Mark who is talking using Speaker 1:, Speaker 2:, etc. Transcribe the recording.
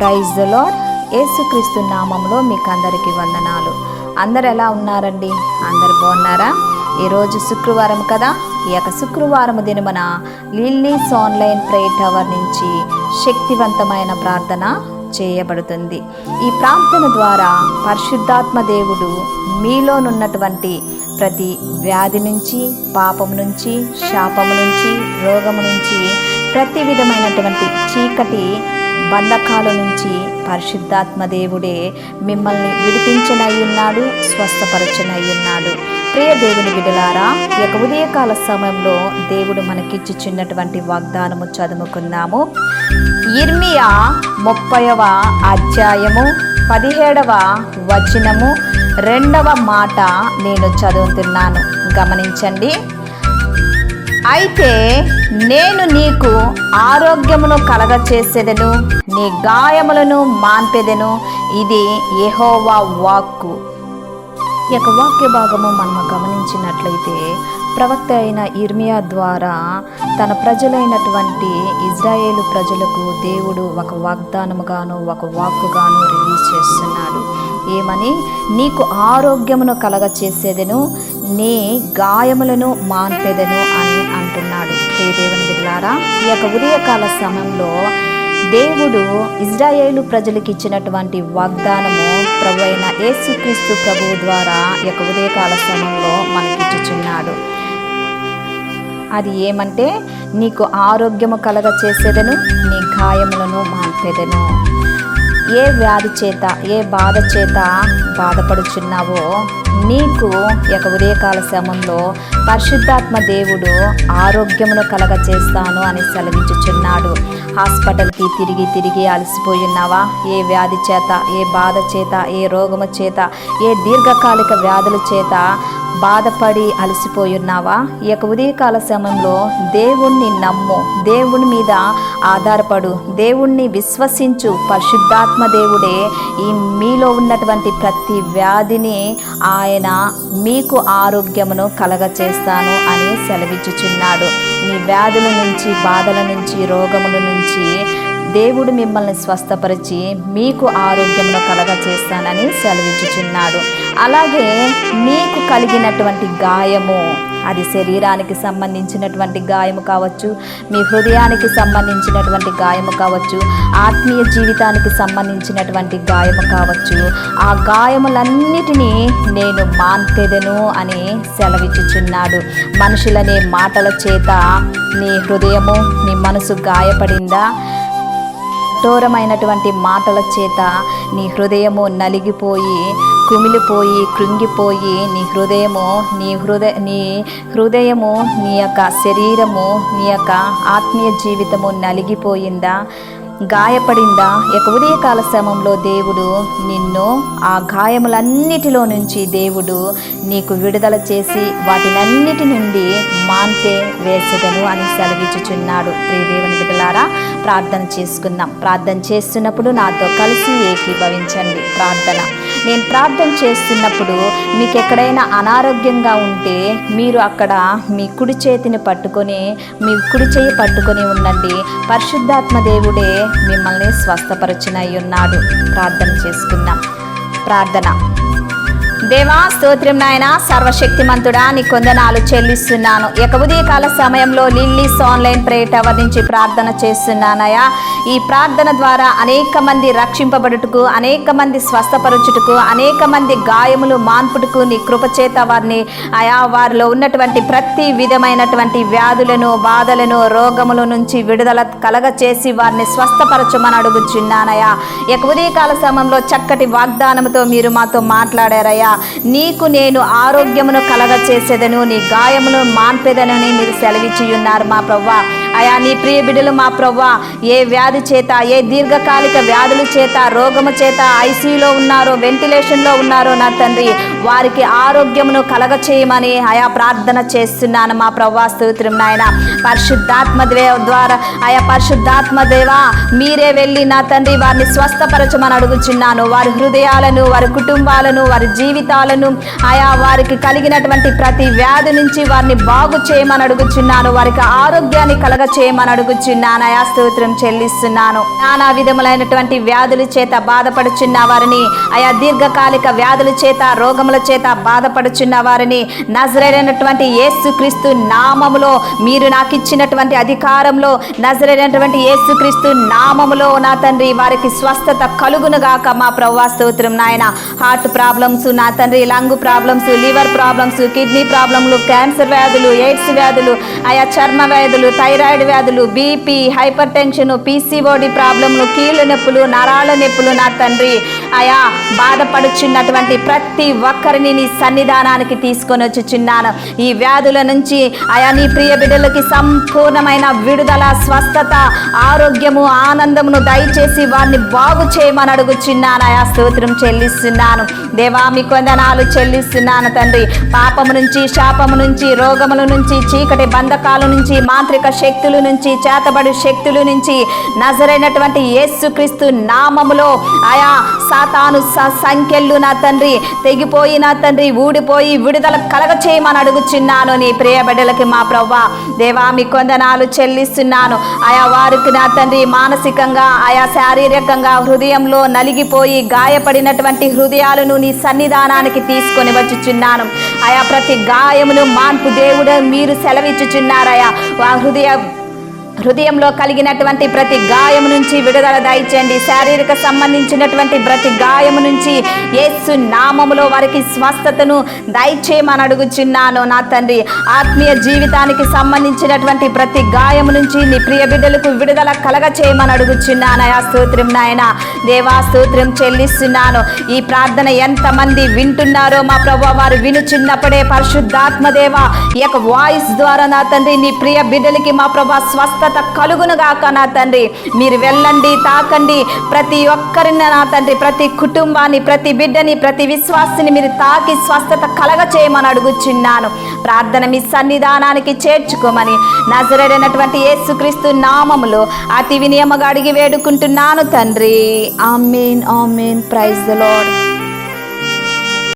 Speaker 1: Praise the lord. యేసుక్రీస్తు నామంలో మీకు అందరికీ వందనాలు. అందరు ఎలా ఉన్నారండి? అందరు బాగున్నారా? ఈరోజు శుక్రవారం కదా. ఈ యొక్క శుక్రవారం దినమున లిల్లీస్ ఆన్లైన్ ప్రేయర్ టవర్ నుంచి శక్తివంతమైన ప్రార్థన చేయబడుతుంది. ఈ ప్రార్థన ద్వారా పరిశుద్ధాత్మ దేవుడు మీలోనున్నటువంటి ప్రతి వ్యాధి నుంచి, పాపము నుంచి, శాపము నుంచి, రోగము నుంచి, ప్రతి విధమైనటువంటి చీకటి బంధకాల నుంచి పరిశుద్ధాత్మ దేవుడే మిమ్మల్ని విడిపించనయ్యున్నాడు, స్వస్థపరచనయ్యున్నాడు. ప్రియ దేవుని బిడ్డలారా, ఈ యొక్క ఉదయకాల సమయంలో దేవుడు మనకిచ్చుచున్నటువంటి వాగ్దానము చదువుకుందాము. ఇర్మియా 30వ అధ్యాయము 17వ వచనము 2వ మాట నేను చదువుతున్నాను, గమనించండి. అయితే నేను నీకు ఆరోగ్యమును కలగచేసేదను, నీ గాయములను మాన్పెదను, ఇది యెహోవా వాక్కు. ఈ యొక్క వాక్య భాగము మనము గమనించినట్లయితే ప్రవక్త అయిన ఇర్మియా ద్వారా తన ప్రజలైనటువంటి ఇజ్రాయేలు ప్రజలకు దేవుడు ఒక వాగ్దానముగాను ఒక వాక్కుగాను రిలీజ్ చేస్తున్నాడు. ఏమని? నీకు ఆరోగ్యమును కలగచేసేదను, నీ గాయములను మాన్పెదను అని అంటున్నాడు. ఏ దేవుని బిడ్డలారా, ఈ యొక్క ఉదయకాల సమయంలో దేవుడు ఇజ్రాయేలు ప్రజలకు ఇచ్చినటువంటి వాగ్దానము ప్రభు అయిన యేసుక్రీస్తు ప్రభువు ద్వారా ఈ యొక్క ఉదయకాల సమయంలో మనకిచ్చుచున్నాడు. అది ఏమంటే, నీకు ఆరోగ్యము కలగ చేసేదను, నీ గాయములను మాన్పెదను. ఏ వ్యాధి చేత, ఏ బాధ చేత బాధపడుచున్నావో నీకు ఈ యొక్క ఉదయకాల సమయంలో పరిశుద్ధాత్మ దేవుడు ఆరోగ్యమును కలగ చేస్తాను అని సెలవించుచున్నాడు. హాస్పిటల్కి తిరిగి అలసిపోయి ఉన్నావా? ఏ వ్యాధి చేత, ఏ బాధ చేత, ఏ రోగము చేత, ఏ దీర్ఘకాలిక వ్యాధుల చేత బాధపడి అలసిపోయి ఉన్నావా? ఈ యొక్క ఉదయకాల సమయంలో దేవుణ్ణి నమ్ము, దేవుని మీద ఆధారపడు, దేవుణ్ణి విశ్వసించు. పరిశుద్ధాత్మ దేవుడే ఈ మీలో ఉన్నటువంటి ప్రతి వ్యాధిని ఆయన మీకు ఆరోగ్యమును కలగచేస్తాను అని సెలవిచ్చుచున్నాడు. మీ వ్యాధుల నుంచి, బాధల నుంచి, రోగముల నుంచి దేవుడు మిమ్మల్ని స్వస్థపరిచి మీకు ఆరోగ్యమును కలగచేస్తానని సెలవిచ్చుచున్నాడు. అలాగే మీకు కలిగినటువంటి గాయము, అది శరీరానికి సంబంధించినటువంటి గాయము కావచ్చు, మీ హృదయానికి సంబంధించినటువంటి గాయము కావచ్చు, ఆత్మీయ జీవితానికి సంబంధించినటువంటి గాయము కావచ్చు, ఆ గాయములన్నిటినీ నేను మాన్పెదను అని సెలవిచ్చుచున్నాడు. మనుషులనే మాటల చేత నీ హృదయము, నీ మనసు గాయపడిందా? కఠోరమైనటువంటి మాటల చేత నీ హృదయము నలిగిపోయి, కుమిలిపోయి, కృంగిపోయి, నీ హృదయము, నీ యొక్క శరీరము, నీ యొక్క ఆత్మీయ జీవితము నలిగిపోయిందా, గాయపడిందా? యొక్క ఉదయకాల సమయంలో దేవుడు నిన్ను ఆ గాయములన్నిటిలో నుంచి దేవుడు నీకు విడుదల చేసి వాటినన్నిటి నుండి మాన్పే వేసెదను అని సెలవిచ్చుచున్నాడు. ప్రియ దేవుని బిడ్డలారా, ప్రార్థన చేసుకుందాం. ప్రార్థన చేస్తున్నప్పుడు నాతో కలిసి ఏకీభవించండి. నేను ప్రార్థన చేస్తున్నప్పుడు మీకు ఎక్కడైనా అనారోగ్యంగా ఉంటే మీరు అక్కడ మీ కుడి చేతిని పట్టుకొని, మీ కుడి చేయి పట్టుకొని ఉండండి. పరిశుద్ధాత్మ దేవుడే మిమ్మల్ని స్వస్థపరచునై ఉన్నాడు. ప్రార్థన చేసుకుందాం. ప్రార్థన. దేవా, స్తోత్రం నాయన, సర్వశక్తిమంతుడా, నీ కొందనాలు చెల్లిస్తున్నాను. ఇక ఉదయకాల సమయంలో లిల్లీస్ ఆన్లైన్ ప్రేయర్ టవర్ నుంచి ప్రార్థన చేస్తున్నానయా. ఈ ప్రార్థన ద్వారా అనేక మంది రక్షింపబడుటకు, అనేక మంది స్వస్థపరచుటకు, అనేక మంది గాయములు మాన్పుటకు నీ కృపచేత వారిని వారిలో ఉన్నటువంటి ప్రతి విధమైనటువంటి వ్యాధులను, బాధలను, రోగముల నుంచి విడుదల కలగ చేసి వారిని స్వస్థపరచమని అడుగుచున్నానయా. ఇక ఉదయకాల సమయంలో చక్కటి వాగ్దానంతో మీరు మాతో మాట్లాడారయ్యా. నీకు నేను ఆరోగ్యమును కలగ చేసేదను, నీ గాయమును మాన్పెదనని మీరు సెలవిచ్చి ఉన్నారు మా ప్రవ్వా. అయా, నీ ప్రియ బిడ్డలు మా ప్రవ్వా ఏ వ్యాధి చేత, ఏ దీర్ఘకాలిక వ్యాధుల చేత, రోగము చేత ఐసీయూలో ఉన్నారో, వెంటిలేషన్లో ఉన్నారో నా తండ్రి, వారికి ఆరోగ్యమును కలగ చేయమని అయా ప్రార్థన చేస్తున్నాను మా ప్రవ్వా. స్తోత్రం నాయన. పరిశుద్ధాత్మ ద్వారా పరిశుద్ధాత్మ దేవా, మీరే వెళ్ళి నా తండ్రి వారిని స్వస్థపరచమని అడుగుచున్నాను. వారి హృదయాలను, వారి కుటుంబాలను, వారి జీవితాలను, వారికి కలిగినటువంటి ప్రతి వ్యాధి నుంచి వారిని బాగు చేయమని అడుగుచున్నాను. వారికి ఆరోగ్యాన్ని కలగ చేయమని అడుగుచున్నాను అయా. స్తోత్రం చెల్లిస్తున్నాను. నానా విధములైనటువంటి వ్యాధుల చేత బాధపడుచున్న వారిని అయా, దీర్ఘకాలిక వ్యాధుల చేత రోగముల చేత బాధపడుచున్న వారిని నజరేయుడైనటువంటి యేసుక్రీస్తు నామములో, మీరు నాకు ఇచ్చినటువంటి అధికారంలో, నజరేయుడైనటువంటి యేసుక్రీస్తు నామములో నా తండ్రి వారికి స్వస్థత కలుగునుగాక మా ప్రభువా. స్తోత్రం నాయన. హార్ట్ ప్రాబ్లమ్స్ నా తండ్రి, lung problems, liver problems, kidney ప్రాబ్లమ్లు, క్యాన్సర్ వ్యాధులు, ఎయిడ్స్ వ్యాధులు, ఆయా చర్మ వ్యాధులు, థైరాయిడ్ వ్యాధులు, బీపీ, హైపర్ టెన్షన్, పీసీఓడి ప్రాబ్లమ్లు, కీళ్ళ నొప్పులు, నరాల నొప్పులు నా తండ్రి ఆయా బాధపడుచున్నటువంటి ప్రతి ఒక్కరిని నీ సన్నిధానానికి తీసుకొని వచ్చుచున్నాను. ఈ వ్యాధుల నుంచి ఆయా నీ ప్రియ బిడ్డలకి సంపూర్ణమైన విడుదల, స్వస్థత, ఆరోగ్యము, ఆనందమును దయచేసి వారిని బాగు చేయమని అడుగుచున్నాను ఆయా. స్తోత్రం చెల్లిస్తున్నాను దేవా. మీ కొందనాలు చెల్లిస్తున్నాను తండ్రి. పాపము నుంచి, శాపము నుంచి, రోగముల నుంచి, చీకటి బంధకాల నుంచి, మాంత్రిక శక్తుల నుంచి, చేతబడి శక్తుల నుంచి నజరైనటువంటి యేసుక్రీస్తు నామములో ఆయా సాతాను సంఖ్యలు నా తండ్రి తెగిపోయి నా తండ్రి ఊడిపోయి విడుదల కలగ చేయమని అడుగుచున్నాను నీ ప్రియ బిడ్డలకి మా ప్రభువా. దేవా మీ కొందనాలు చెల్లిస్తున్నాను. ఆయా వారికి నా తండ్రి మానసికంగా, ఆయా శారీరకంగా హృదయంలో నలిగిపోయి గాయపడినటువంటి హృదయాలను నీ సన్నిధానానికి తీసుకొని వచ్చుచున్నాను. ఆయా ప్రతి గాయమును మాన్పు దేవుడు మీరు సెలవిచ్చుచున్నారయా. హృదయంలో కలిగినటువంటి ప్రతి గాయము నుంచి విడుదల దయచేయండి. శారీరక సంబంధించినటువంటి ప్రతి గాయము నుంచి యేసు నామములో వారికి స్వస్థతను దయచేయమని అడుగుచున్నాను నా తండ్రి. ఆత్మీయ జీవితానికి సంబంధించినటువంటి ప్రతి గాయము నుంచి నీ ప్రియ బిడ్డలకు విడుదల కలగ చేయమని అడుగుచున్నాను అయా. స్తోత్రం నాయన. దేవా స్తోత్రం చెల్లిస్తున్నాను. ఈ ప్రార్థన ఎంతమంది వింటున్నారో మా ప్రభువా, వారు వినుచున్నప్పుడే పరిశుద్ధాత్మ దేవా ఈ యొక్క వాయిస్ ద్వారా నా తండ్రి నీ ప్రియ బిడ్డలకి మా ప్రభువా స్వస్థత కలుగునుగాక నా తండ్రి. మీరు వెళ్ళండి, తాకండి ప్రతి ఒక్కరిని నా తండ్రి, ప్రతి కుటుంబాన్ని, ప్రతి బిడ్డని, ప్రతి విశ్వాసిని మీరు తాకి స్వస్థత కలగ చేయమని అడుగుచున్నాను. ప్రార్థన మీ సన్నిధానానికి చేర్చుకోమని నజరేయుడైనటువంటి యేసుక్రీస్తు నామములో అతి వినయముగా అడిగి వేడుకుంటున్నాను తండ్రి. Amen, amen. Praise the lord.